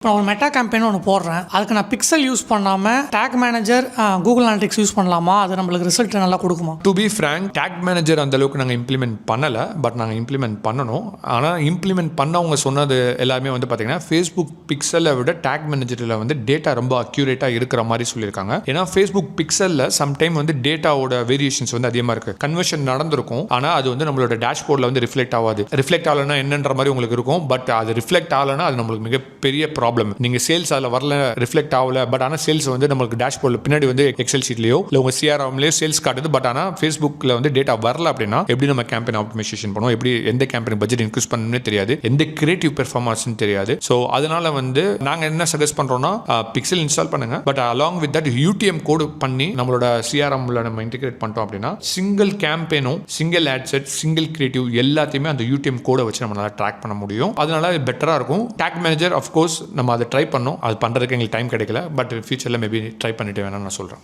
இப்போ ஒரு meta campaign ஒன்று போடுறேன், அதுக்கு நான் பிக்சல் யூஸ் பண்ணாமல் take manager Google analytics use பண்ணலாமா? அது நம்மளுக்கு ரிசல்ட் நல்லா கொடுக்குமா? To be frank, take manager அந்த அளவுக்கு நாங்கள் இம்ப்ளிமெண்ட் பண்ணலை, பட் நாங்கள் இம்ப்ளிமெண்ட் பண்ணணும். ஆனால் இம்ப்ளிமெண்ட் பண்ணவங்க சொன்னது எல்லாமே வந்து பார்த்தீங்கன்னா ஃபேஸ்புக் பிக்சலை விட டேக் மேனேஜரில் வந்து டேட்டா ரொம்ப அக்யூரேட்டாக இருக்கிற மாதிரி சொல்லியிருக்காங்க. ஏன்னா ஃபேஸ்புக் பிக்சலில் சம்டைம் வந்து டேட்டாவோட வேரியேஷன்ஸ் வந்து அதிகமாக இருக்குது. கன்வர்ஷன் நடந்திருக்கும், ஆனால் அது வந்து நம்மளோட டேஷ்போர்டில் வந்து ரிஃப்ளெக்ட் ஆகாது. ரிஃப்ளெக்ட் ஆகலைன்னா என்னன்ற மாதிரி உங்களுக்கு இருக்கும், பட் அது ரிஃப்ளெக்ட் ஆகலைன்னா அது நம்மளுக்கு மிகப்பெரிய ப்ராப்ளம். நீங்கள் சேல்ஸ் அதில் வரல, ரிஃப்ளெக்ட் ஆகல, பட் ஆனால் சேல்ஸ் வந்து நம்மளுக்கு டேஷ்போர்டில் பின்னாடி வந்து எக்ஸல் ஷீட்லையோ இல்லை உங்கள் சிஆர்எம்லேயோ சேல்ஸ் காட்டுது. பட் ஆனால் ஃபேஸ்புக்கில் வந்து டேட்டா வரல அப்படின்னா எப்படி நம்ம கேம்பெயின் ஆப்டிமைசேஷன் பண்ணுவோம், எப்படி எந்த கேம்பெயின் பட்ஜெட் இன்க்ரீஸ் பண்ணணும்னே தெரியாது, எந்த கிரியேட்டிவ் பெர்ஃபார்மன்ஸ்னு தெரியாது. ஸோ அதனால வந்து நாங்கள் என்ன சஜஸ்ட் பண்ணுறோம்னா பிக்சல் இன்ஸ்டால் பண்ணுங்க, but along with that UTM code பண்ணி நம்மளோட சிஆர்எம்ல நம்ம இன்டிகிரேட் பண்ணிட்டோம் அப்படின்னா சிங்கிள் கேம்பெயினும் single ad set single creative எல்லாத்தையுமே அந்த யூடிஎம் கோடை வச்சு நம்ம நல்லா ட்ராக் பண்ண முடியும். அதனால பெட்டராக இருக்கும். டேக் மேனேஜர் அஃப்கோர்ஸ் நம்ம அதை ட்ரை பண்ணோம், அது பண்ணுறதுக்கு எங்களுக்கு டைம் கிடைக்கல, பட் ஃபியூச்சரில் மேபி ட்ரை பண்ணிட்டு வேணாம்னு நான் சொல்கிறேன்.